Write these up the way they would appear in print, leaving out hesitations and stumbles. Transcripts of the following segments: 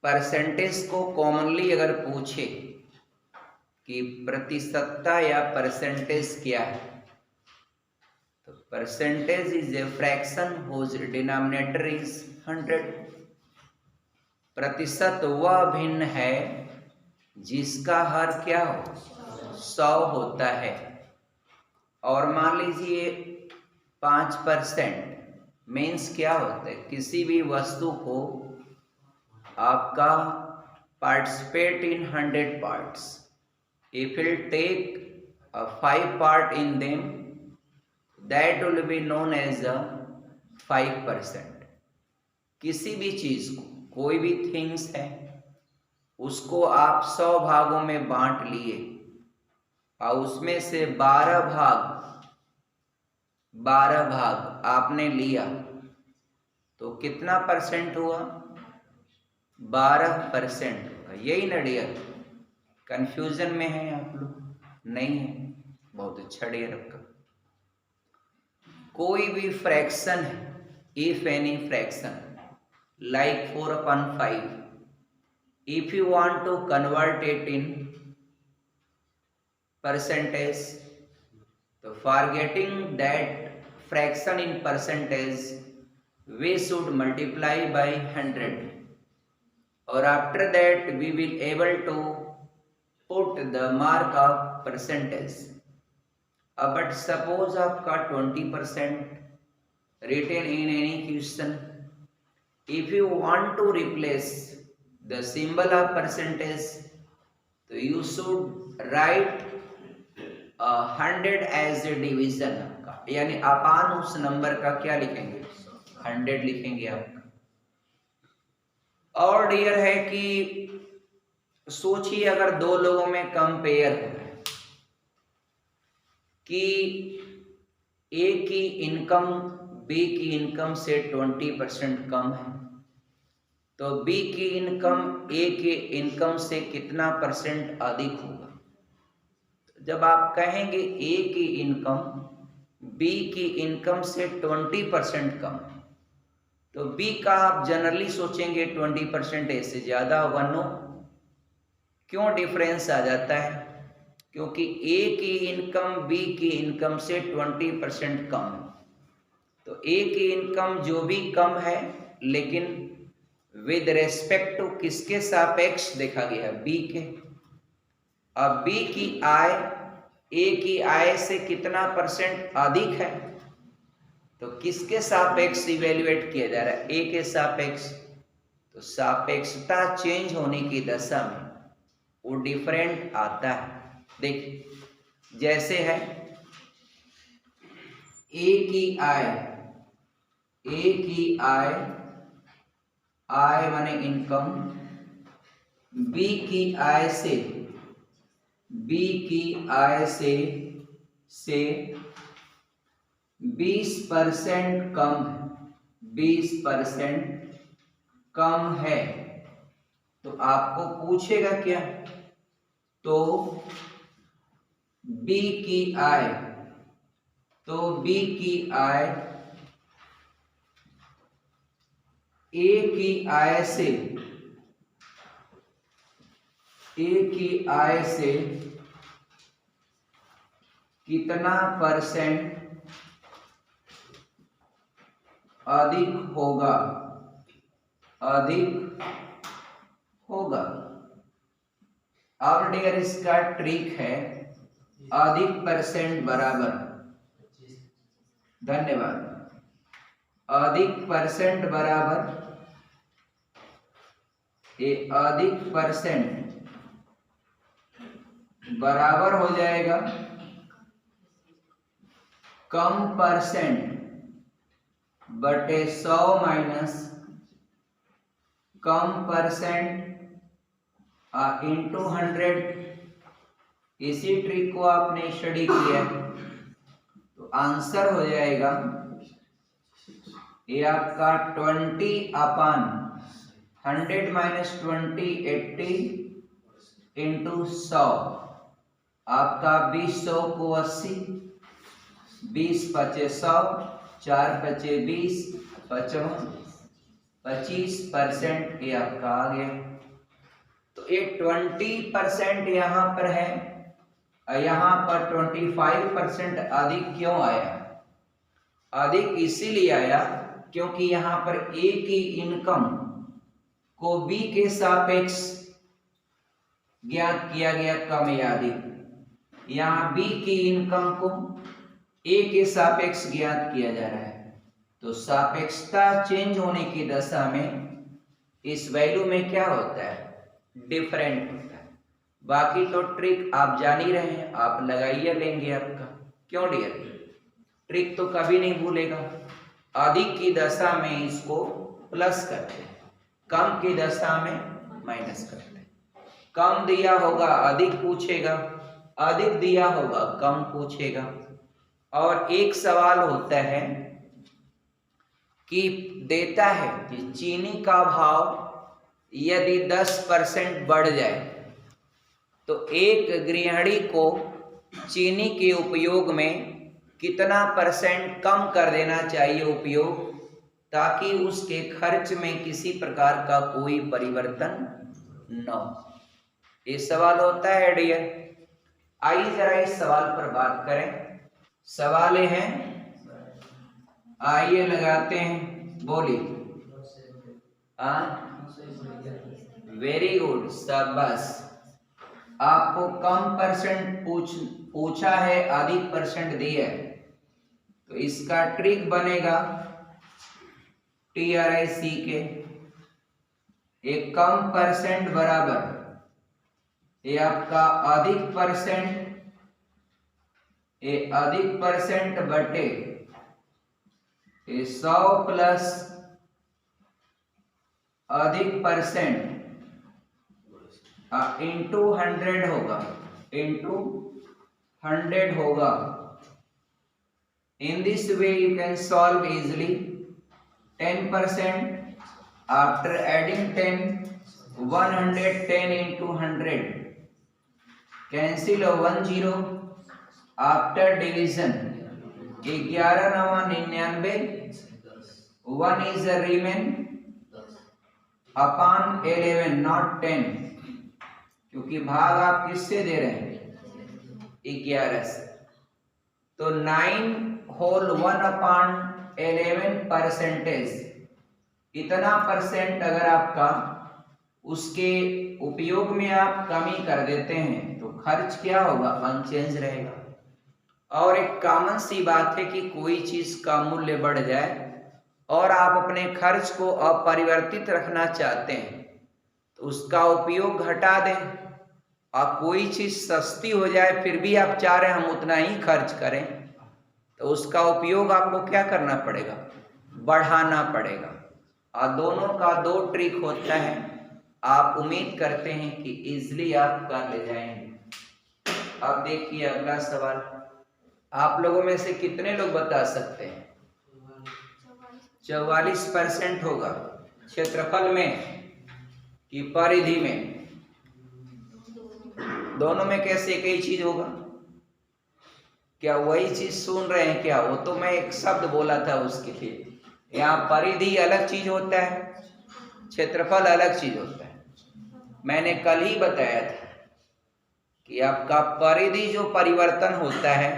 Percentage को commonly अगर पूछे कि प्रतिशतता या परसेंटेज क्या है, तो percentage is a fraction whose denominator is 100। प्रतिशत वह भिन्न है जिसका हर क्या हो, 100 होता है। और मान लीजिए 5% मीन्स क्या होता है, किसी भी वस्तु को आपका participate in 100 parts, if will take 5 part in them, that will be known as a 5%। किसी भी चीज को, कोई भी थिंग्स है, उसको आप 100 भागों में बांट लिए और उसमें से 12 भाग आपने लिया, तो कितना परसेंट हुआ, 12% हुआ। यही ना डियर, कंफ्यूजन में है आप लोग? नहीं है, बहुत अच्छा डियर आपका। कोई भी फ्रैक्शन है, if any fraction like 4/5, if you want to convert it in percentage, तो for getting that fraction in percentage we should multiply by 100, or after that we will able to put the mark of percentage. But suppose आपका 20% written in any question, if you want to replace the symbol of percentage, तो you should write 100 as a division का, यानी अपान उस number का क्या लिखेंगे, 100 लिखेंगे आपका। और डियर है कि सोचिए अगर दो लोगों में कंपेयर हो रहा है कि ए की इनकम बी की इनकम से 20% कम है, तो बी की इनकम ए के इनकम से कितना परसेंट अधिक होगा। जब आप कहेंगे ए की इनकम बी की इनकम से 20% कम, तो बी का आप जनरली सोचेंगे 20% ए से ज्यादा होगा। नो, क्यों डिफरेंस आ जाता है, क्योंकि ए की इनकम बी की इनकम से 20% कम है, तो ए की इनकम जो भी कम है, लेकिन विद रेस्पेक्ट टू किसके सापेक्ष देखा गया, बी के। अब बी की आय ए की आय से कितना परसेंट अधिक है, तो किसके सापेक्ष इवेल्युएट किया जा रहा है, ए के सापेक्ष। तो सापेक्षता चेंज होने की दशा में वो डिफरेंट आता है। देखिए जैसे है ए की आय माने इनकम, बी की आय से 20% कम, 20% कम है, तो आपको पूछेगा क्या, तो बी की आय ए की आय से कितना परसेंट अधिक होगा, अब डियर इसका ट्रिक है, अधिक परसेंट बराबर, धन्यवाद, अधिक परसेंट बराबर अधिक परसेंट बराबर हो जाएगा कम परसेंट बटे 100 माइनस कम परसेंट इंटू 100। इसी ट्रिक को आपने स्टडी किया, तो आंसर हो जाएगा ये आपका 20/100 माइनस 20 80 इंटू 100, आपका 20 को 80, 20 पचे 100, 4 पचे 20, 55 25% ये आपका आ गया। तो ये 20% यहाँ पर है, यहाँ पर 25% अधिक क्यों आया? अधिक इसीलिए आया क्योंकि यहाँ पर ए की इनकम को बी के सापेक्ष ज्ञात किया गया कम या अधिक। यहाँ बी की इनकम को ए के सापेक्ष ज्ञात किया जा रहा है। तो सापेक्षता चेंज होने की दशा में इस वैल्यू में क्या होता है? डिफरेंट होता है। बाकी तो ट्रिक आप जान ही रहे हैं, आप लगाइए लेंगे आपका। क्यों डियर? ट्रिक तो कभी नहीं भूलेगा। अधिक की दशा में इसको प्लस करते हैं, कम की दशा में माइनस करते हैं। कम दिया होगा अधिक पूछेगा, अधिक दिया होगा कम पूछेगा। और एक सवाल होता है कि देता है कि चीनी का भाव यदि 10% बढ़ जाए तो एक गृहिणी को चीनी के उपयोग में कितना % कम कर देना चाहिए उपयोग, ताकि उसके खर्च में किसी प्रकार का कोई परिवर्तन न हो। ये सवाल होता है डियर। आइए जरा इस सवाल पर बात करें। सवाल है, आइए लगाते हैं, बोलिए। वेरी गुड, शाबाश। आपको कम % पूछा है, अधिक % दिया है, तो इसका ट्रिक बनेगा TRIC के। एक कम % बराबर ये आपका अधिक %, ये अधिक % बटे ये 100 प्लस अधिक % इंटू 100 होगा, इंटू 100 होगा। In this way you can solve easily 10%. After adding 10, 110 into 100 cancel 1 0. After division 11 9 99, 1 is a remain upon 11 not 10, क्योंकि भाग आप किससे दे रहे हैं? 11 से। तो 9 होल 1 अपॉन 11%, इतना % अगर आपका उसके उपयोग में आप कमी कर देते हैं तो खर्च क्या होगा? अनचेंज रहेगा। और एक कॉमन सी बात है कि कोई चीज का मूल्य बढ़ जाए और आप अपने खर्च को अपरिवर्तित रखना चाहते हैं तो उसका उपयोग घटा दें। और कोई चीज सस्ती हो जाए फिर भी आप चाह रहे हैं हम उतना ही खर्च करें, तो उसका उपयोग आपको क्या करना पड़ेगा? बढ़ाना पड़ेगा। और दोनों का 2 ट्रिक होता है। आप उम्मीद करते हैं कि इजीली आप कर ले जाएंगे। अब देखिए अगला सवाल, आप लोगों में से कितने लोग बता सकते हैं? 44% होगा। क्षेत्रफल में कि परिधि में? दोनों में कैसे एक ही चीज होगा? क्या वही चीज सुन रहे हैं क्या? वो तो मैं एक शब्द बोला था उसके लिए। यहाँ परिधि अलग चीज होता है, क्षेत्रफल अलग चीज होता है। मैंने कल ही बताया था कि आपका परिधि जो परिवर्तन होता है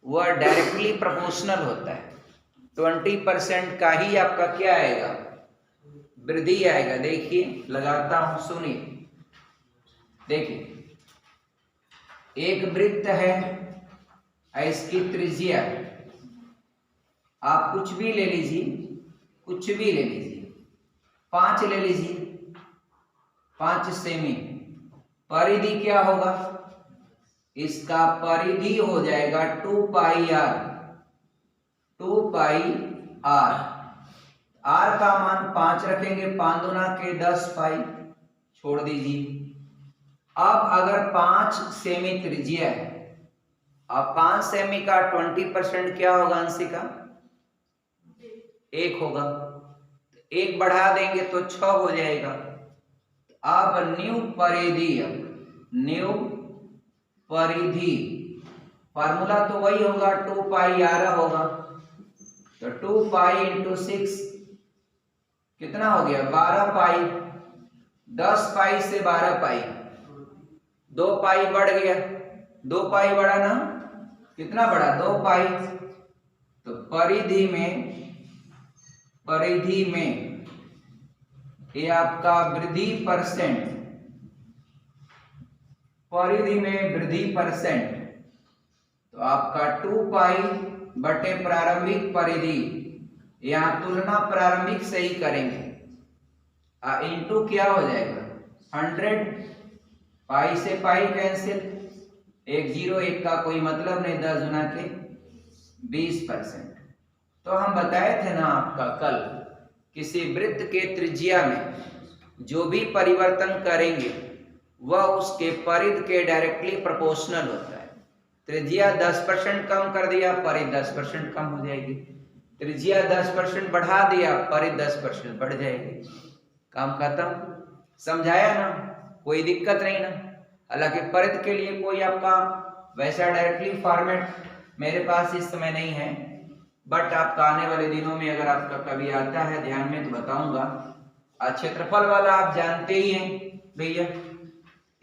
वह डायरेक्टली प्रोपोर्शनल होता है। 20% का ही आपका क्या आएगा? वृद्धि आएगा। देखिए लगाता हूं, सुनिए। देखिए एक वृत्त है, इसकी त्रिज्या आप कुछ भी ले लीजिए, कुछ भी ले लीजिए, 5 ले लीजिए, 5 सेमी। परिधि क्या होगा? इसका परिधि हो जाएगा 2 पाई r, 2 पाई r। r का मान 5 रखेंगे, 5 दूना के 10 पाई, छोड़ दीजिए। अब अगर 5 सेमी त्रिज्या है, अब 5 सेमी का 20% क्या होगा अंशिका? 1 होगा। 1 बढ़ा देंगे तो 6 हो जाएगा। अब न्यू परिधि, न्यू परिधि फार्मूला तो वही होगा, 2 पाई r होगा। तो 2 पाई इंटू 6 कितना हो गया 12 पाई, 10 पाई से 12 पाई, 2 पाई बढ़ गया, 2 पाई बढ़ा ना, कितना बढ़ा 2 पाई। तो परिधि में ये आपका वृद्धि परसेंट, परिधि में वृद्धि परसेंट, तो आपका 2 पाई बटे प्रारंभिक परिधि, यहाँ तुलना प्रारंभिक से ही करेंगे, इनटू क्या हो जाएगा 100, पाई से पाई कैंसिल, 1 0 1 का कोई मतलब नहीं, 10 गुना के 20%। तो हम बताए थे ना आपका कल, किसी वृत्त के त्रिज्या में जो भी परिवर्तन करेंगे वह उसके परिधि के डायरेक्टली प्रोपोर्शनल होता है। त्रिज्या 10% कम कर दिया, परिधि 10% कम हो जाएगी, त्रिज्या 10% बढ़ा दिया, परिधि 10% बढ़ जाएगी, काम खत्म। समझाया ना, कोई दिक्कत नहीं ना। हालांकि परिधि के लिए कोई आपका वैसा डायरेक्टली फॉर्मेट मेरे पास इस समय नहीं है, बट आपका आने वाले दिनों में अगर आपका कभी आता है ध्यान में तो बताऊंगा। क्षेत्रफल वाला आप जानते ही हैं भैया,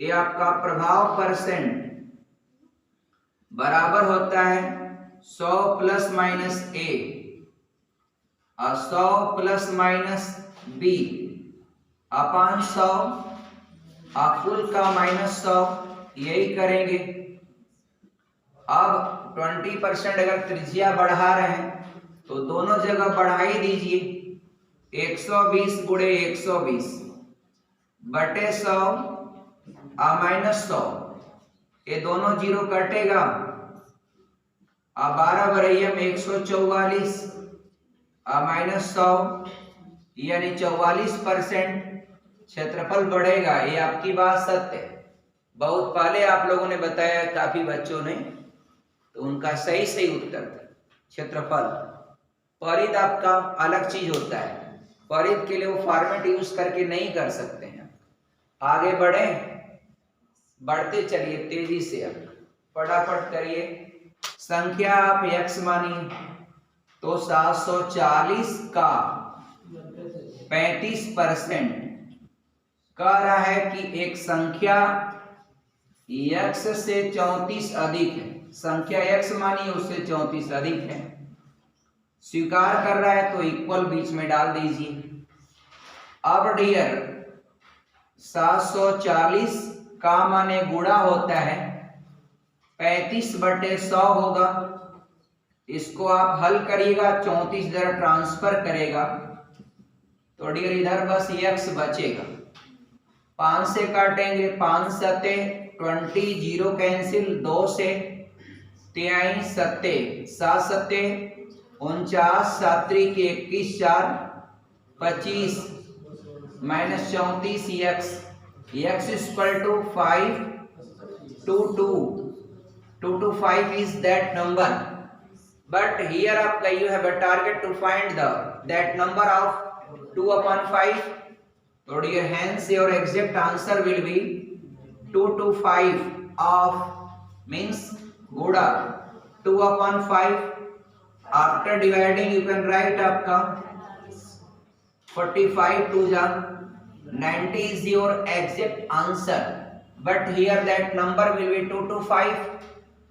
ये आपका प्रभाव परसेंट बराबर होता है 100 प्लस माइनस ए और 100 प्लस माइनस बी अपान 100 और कुल का माइनस 100, यही करेंगे। अब 20% अगर त्रिज्या बढ़ा रहे हैं तो दोनों जगह बढ़ा ही दीजिए, 120 गुणे 120 बटे 100 और माइनस 100, ये दोनों जीरो कटेगा, अब 12 बरैया में 144 और माइनस 100 यानी 44% क्षेत्रफल बढ़ेगा। ये आपकी बात सत्य है, बहुत पहले आप लोगों ने बताया, काफी बच्चों ने, तो उनका सही उत्तर था क्षेत्रफल। परिधि आपका अलग चीज होता है, परिधि के लिए वो फॉर्मेट यूज करके नहीं कर सकते हैं। आगे बढ़े, बढ़ते चलिए तेजी से, अब फटाफट करिए। संख्या आप x मानिए तो 740 का 35% कह रहा है कि एक संख्या x से 34 अधिक है, संख्या x मानिए उससे 34 अधिक है, स्वीकार कर रहा है तो इक्वल बीच में डाल दीजिए। अब डियर 740 का माने गुणा होता है 35 बटे 100 होगा, इसको आप हल करिएगा, 34 इधर ट्रांसफर करेगा तो डियर इधर बस x बचेगा, 5 से काटेंगे, 5 सते 20, 0 कैंसिल, 2 से 23 सत्ते 7 सत्ते 49, 7 के 21, 4 25 minus 34 x equal to 5 2 to 5 is that number, but here आपका you have a target to find that number of 2 upon 5, so dear hence your exact answer will be 2 to 5 of means गुणा 2 upon 5, after dividing you can write आपका 45 to 90 is your exact answer, but here that number will be 2 to 5,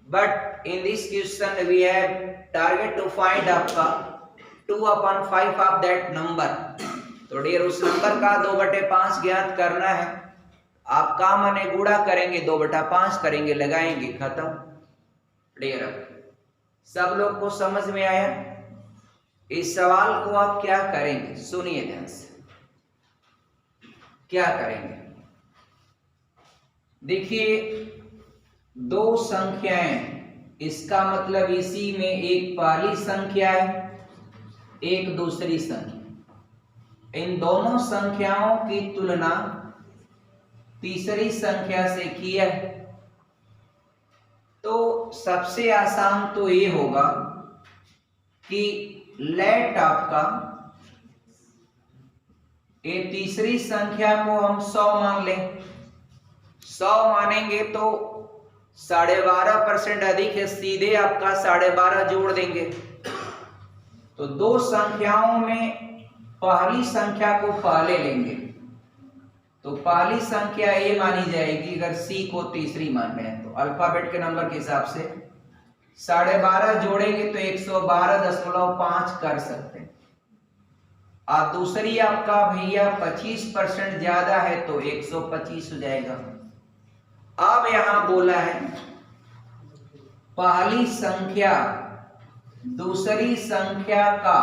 but in this question we have target to find आपका 2 upon 5 of that number, तो dear उस number का 2/5 ज्ञात करना है। आप का माने गुणा करेंगे, 2/5 करेंगे, लगाएंगे, खत्म। डियर सब लोग को समझ में आया? इस सवाल को आप क्या करेंगे, सुनिए ध्यान से, क्या करेंगे। देखिए 2 संख्याएं, इसका मतलब इसी में एक पहली संख्या है, एक दूसरी संख्या, इन दोनों संख्याओं की तुलना तीसरी संख्या से किया है, तो सबसे आसान तो ये होगा कि लेट आपका ये तीसरी संख्या को हम 100 मान लें, 100 मानेंगे तो 12.5% अधिक है, सीधे आपका 12.5 जोड़ देंगे, तो 2 संख्याओं में पहली संख्या को पहले लेंगे तो पहली संख्या ए मानी जाएगी अगर सी को तीसरी मान रहे हैं तो अल्फाबेट के नंबर के हिसाब से 12.5 जोड़ेंगे तो 112.5 कर सकते हैं। और दूसरी आपका भैया 25% ज्यादा है तो 125 हो जाएगा। अब यहां बोला है पहली संख्या दूसरी संख्या का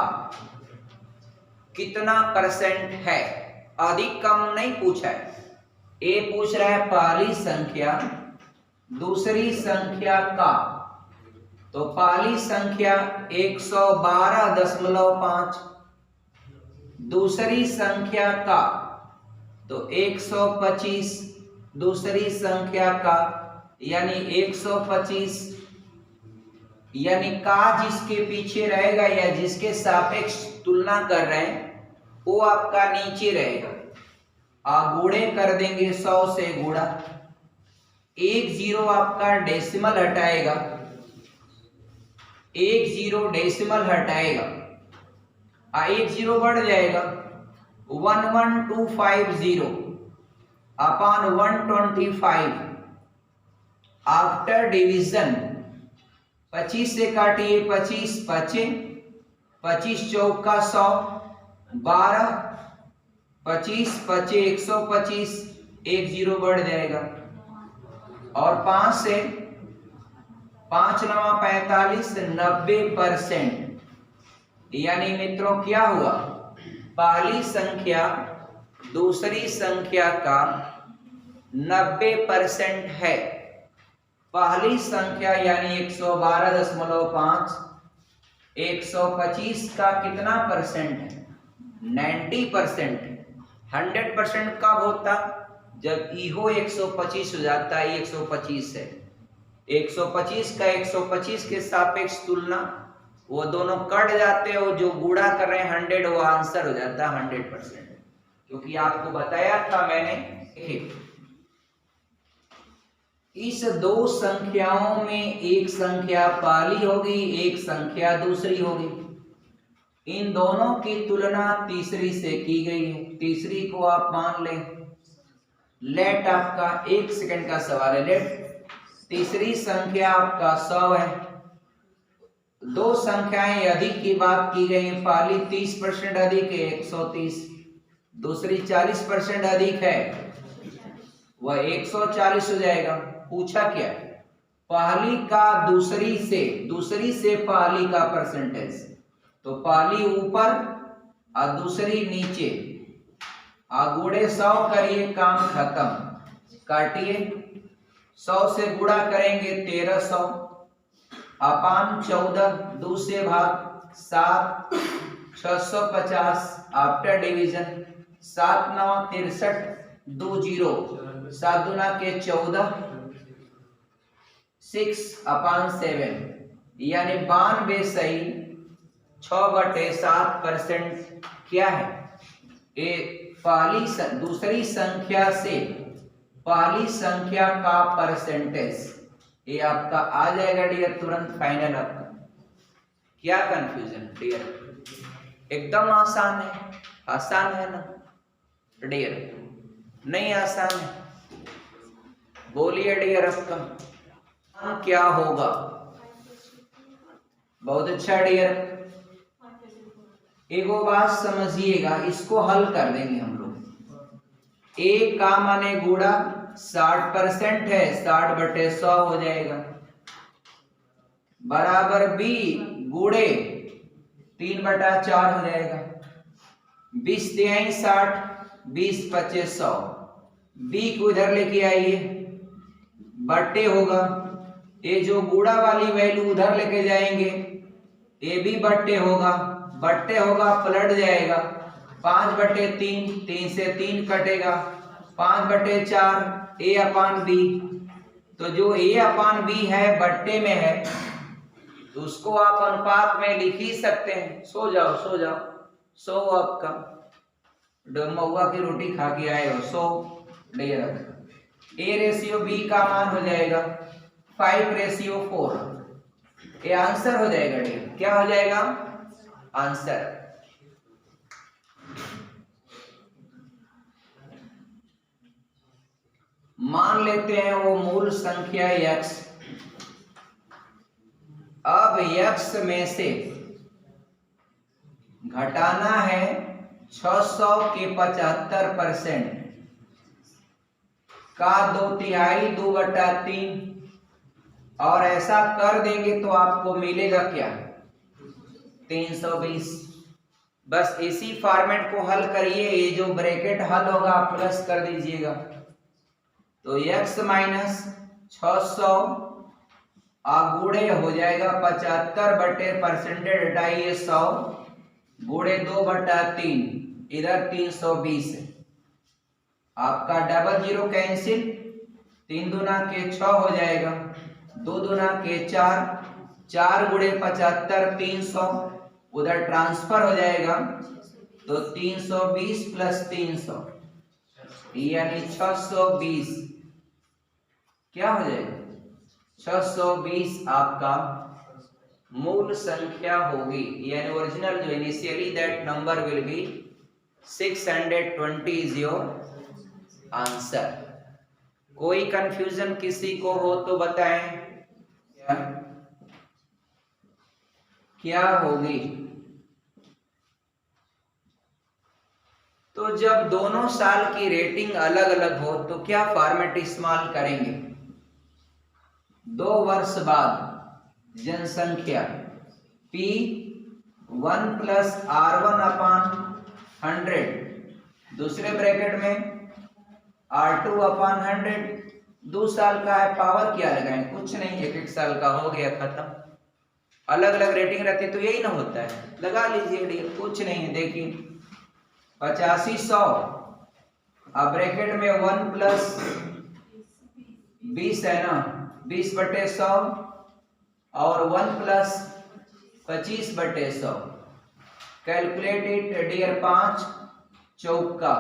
कितना परसेंट है, अधिक कम नहीं पूछा है। ए पूछ रहा है पहली संख्या दूसरी संख्या का, तो पहली संख्या 112.5, दूसरी संख्या का तो 125, दूसरी संख्या का यानी 125, यानी का जिसके पीछे रहेगा या जिसके सापेक्ष तुलना कर रहे हैं वो आपका नीचे रहेगा। गुणे कर देंगे 100 से गुणा, 1 0 आपका डेसिमल हटाएगा, 1 0 डेसिमल हटाएगा, 1 0 बढ़ जाएगा 11250 अपॉन 125 आफ्टर डिवीजन 25 से काटिए 25 बचे, 25 चौका 100, 12 25 बचे 125, 1 0 बढ़ जाएगा और 5 से 5 9 45 90%। यानी मित्रों क्या हुआ, पहली संख्या दूसरी संख्या का 90% है। पहली संख्या यानी 112.5 125 का कितना परसेंट है, 90%। 100% कब होता, जब इहो 125 हो जाता है, 125 है 125 का 125 के सापेक्ष तुलना, वो दोनों कट जाते हैं, वो जो गुणा कर रहे हैं 100 वो आंसर हो जाता है 100%। क्योंकि आपको बताया था मैंने, इस दो संख्याओं में एक संख्या पहली होगी एक संख्या दूसरी होगी, इन दोनों की तुलना तीसरी से की गई है, तीसरी को आप मान लें। लेट आपका 1 सेकंड का सवाल है, लेट तीसरी संख्या आपका 100 है। दो संख्याएं अधिक की बात की गई है, पहली 30% अधिक है 130, दूसरी 40% अधिक है वह 140 हो जाएगा। पूछा क्या, पहली का दूसरी से पहली का परसेंटेज, तो पहली ऊपर और दूसरी नीचे, गुणे 100 करिए काम खत्म, काटिए 100 से गुणा करेंगे 1300 अपान 14, 2 से भाग 7, 650 आफ्टर डिवीजन, 7 9 63, 2 0, 7 दूना के 14, 6 अपान 7 यानी 92 सही 6/7% क्या है, ये दूसरी संख्या से पहली संख्या का परसेंटेज, ये आपका आ जाएगा डियर तुरंत फाइनल। आपका क्या कंफ्यूजन डियर, एकदम आसान है, आसान है ना डियर, नहीं आसान है, बोलिए डियर आपका क्या होगा। बहुत अच्छा डियर, एगो बात समझिएगा, इसको हल कर देंगे हम लोग। ए का माने गुणा 60% है, 60/100 हो जाएगा, बराबर बी गुणे 3/4 हो जाएगा, 20 तिहाई 60, 20 25 100, बी को इधर लेके आइए, बट्टे होगा, ये जो गुणा वाली वैल्यू उधर लेके जाएंगे, ये भी बट्टे होगा पलट जाएगा, 5/3, 3 से 3 कटेगा, 5/4 ए अपान बी, तो जो ए अपान बी है बट्टे में है तो उसको आप अनुपात में लिख ही सकते हैं। सो जाओ 100 आपका महुआ की रोटी खा के आए हो, 100 डियर, ए रेशियो बी का मान हो जाएगा 5:4, ये आंसर हो जाएगा डियर, क्या हो जाएगा आंसर। मान लेते हैं वो मूल संख्या x। अब x में से घटाना है 600 के 75% का 2/3 2/3, और ऐसा कर देंगे तो आपको मिलेगा क्या? 320। बस इसी फॉर्मेट को हल करिए, ये जो ब्रैकेट हल होगा आप प्लस कर दीजिएगा। तो x माइनस 600 गुणे हो जाएगा 75 बटे परसेंटेज हटाइए 100 गुणे 2/3, इधर 320 है। आपका डबल जीरो कैंसिल, 3 दूना के 6 हो जाएगा, 2 दूना के 4, 4 गुणे 75 300, उधर ट्रांसफर हो जाएगा तो 320 प्लस 300 यानी 620। क्या हो जाएगा? 620 आपका मूल संख्या होगी, यानी ओरिजिनल जो initially that number will be 620 is your answer. कोई कंफ्यूजन किसी को हो तो बताएं। क्या होगी? तो जब दोनों साल की रेटिंग अलग अलग हो तो क्या फॉर्मेट इस्तेमाल करेंगे? 2 वर्ष बाद जनसंख्या P1 प्लस R1 अपान 100, दूसरे ब्रैकेट में R2 अपान 100। 2 साल का है, पावर क्या लगाएं? कुछ नहीं, 1 साल का हो गया, खत्म। अलग अलग रेटिंग रहती तो यही ना होता है, लगा लीजिए डियर, कुछ नहीं है। देखिए 85 100, अब ब्रैकेट में 1 प्लस 20 है ना, 20 बटे 100 और 1 प्लस 25 बटे 100। कैलकुलेट इट डियर, 5 चौका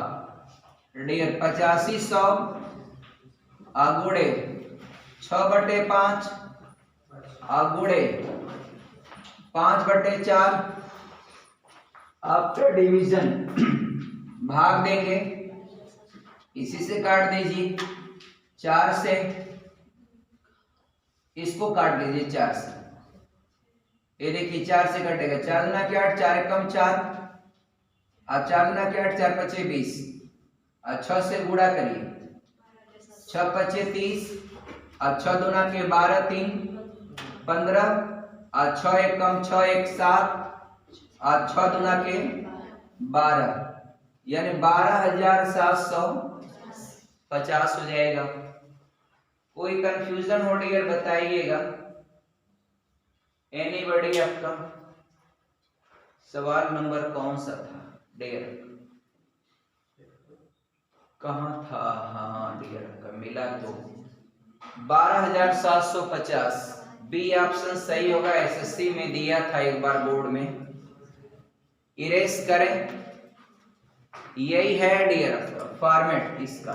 डियर 85 100 गुणे 6 बटे 5 गुणे 5 बटे 4। आफ्टर डिवीजन भाग देंगे, इसी से काट दीजिए 4 से, इसको काट लीजिए 4 से। ये देखिए 4 से कटेगा, 4 दूना के 8, 4 एकम 4, और 4 दूना के 8, 4 पचे 20, और 6 से गुणा करिए, 6 पचे 30, और 6 दूना के 12 3 15, और 6 एकम 6 1 7, और 6 दूना के 12, यानी 12,750 हो जाएगा। कोई कंफ्यूजन हो डियर बताइएगा। एनीबॉडी? आपका सवाल नंबर कौन सा था डियर? कहाँ था? हाँ डियर, आपका मिला तो 12,750। बी ऑप्शन सही होगा, एसएससी में दिया था एक बार बोर्ड में। इरेज करें, यही है डियर आपका फॉर्मेट इसका।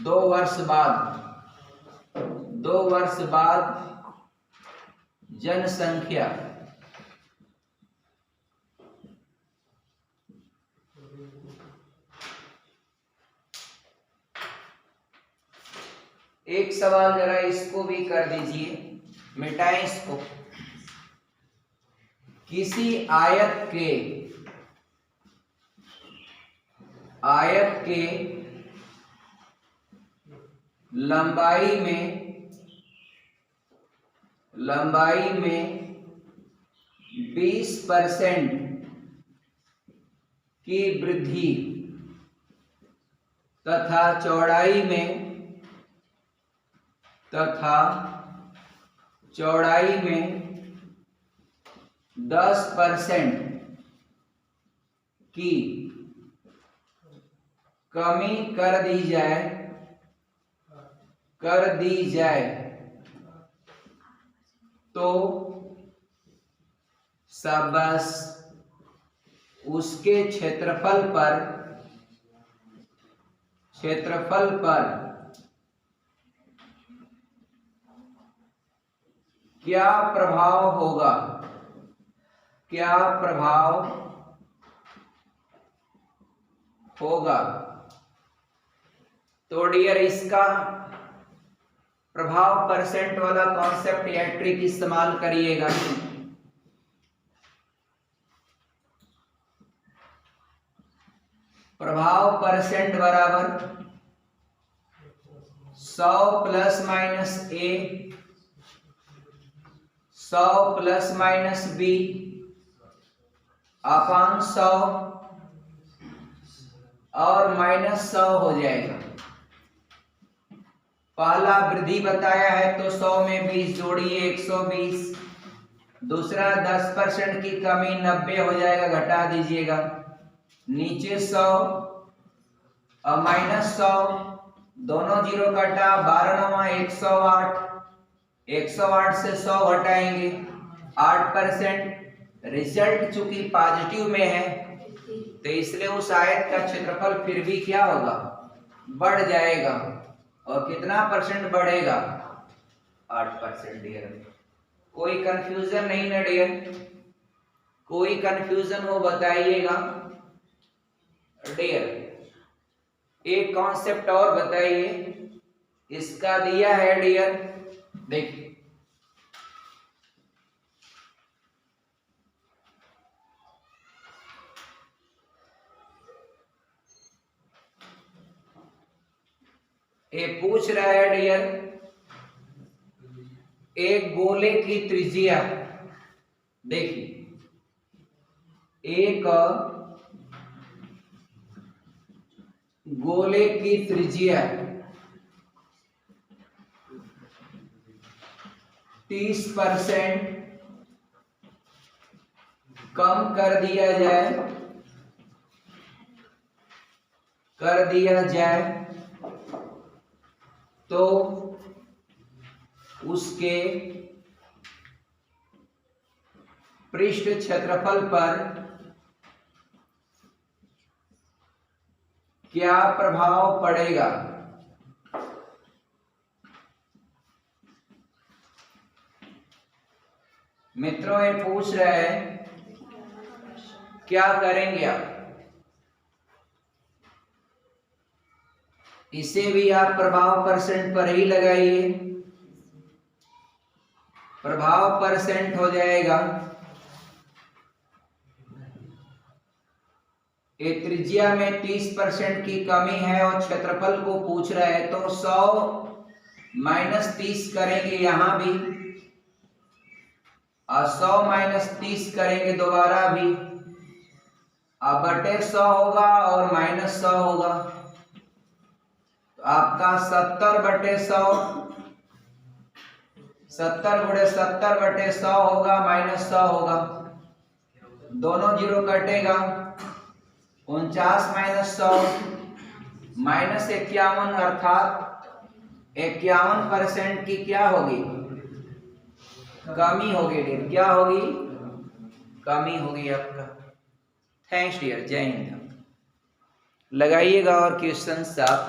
2 वर्ष बाद जनसंख्या एक सवाल जरा इसको भी कर दीजिए, मिटाएं इसको। किसी आयत के लंबाई में 20% की वृद्धि तथा चौड़ाई में 10% की कमी कर दी जाए तो बस उसके क्षेत्रफल पर क्या प्रभाव होगा? तो डियर इसका प्रभाव परसेंट वाला कॉन्सेप्ट या ट्रिक इस्तेमाल करिएगा। प्रभाव परसेंट बराबर 100 प्लस माइनस ए 100 प्लस माइनस बी अपान 100 और माइनस 100 हो जाएगा। पहला वृद्धि बताया है तो 100 में 20 जोड़िए 120। दूसरा 10% की कमी 90 हो जाएगा, घटा दीजिएगा। नीचे 100 और माइनस 100, दोनों जीरो कटा, 12 9 108। 108 से 100 घटाएंगे 8%। रिजल्ट चूंकि पॉजिटिव में है तो इसलिए उस आयत का क्षेत्रफल फिर भी क्या होगा, बढ़ जाएगा। और कितना परसेंट बढ़ेगा, 8% डियर। कोई कंफ्यूजन नहीं ना डियर? कोई कंफ्यूजन हो बताइएगा डियर। एक कॉन्सेप्ट और बताइए, इसका दिया है डियर, देखिए ये पूछ रहा है डियर, एक गोले की त्रिज्या, देखिए एक गोले की त्रिज्या 30% कम कर दिया जाए तो उसके पृष्ठ क्षेत्रफल पर क्या प्रभाव पड़ेगा। मित्रों ये पूछ रहे हैं क्या करेंगे आप। इसे भी आप प्रभाव परसेंट पर ही लगाइए, प्रभाव परसेंट हो जाएगा। ये त्रिज्या में 30% की कमी है और क्षेत्रफल को पूछ रहा है, तो 100 माइनस 30 करेंगे यहां भी, और 100 माइनस 30 करेंगे दोबारा भी, अब बटे 100 होगा और माइनस 100 होगा, तो आपका 70/100, 70/70/100 होगा, माइनस 100 होगा। दोनों जीरो कटेगा, 49 माइनस 100 माइनस 51, अर्थात 51% की क्या होगी, कमी होगी डियर। क्या होगी, कमी होगी आपका। थैंक्स डियर, जय हिंद। लगाइएगा और क्वेश्चन आप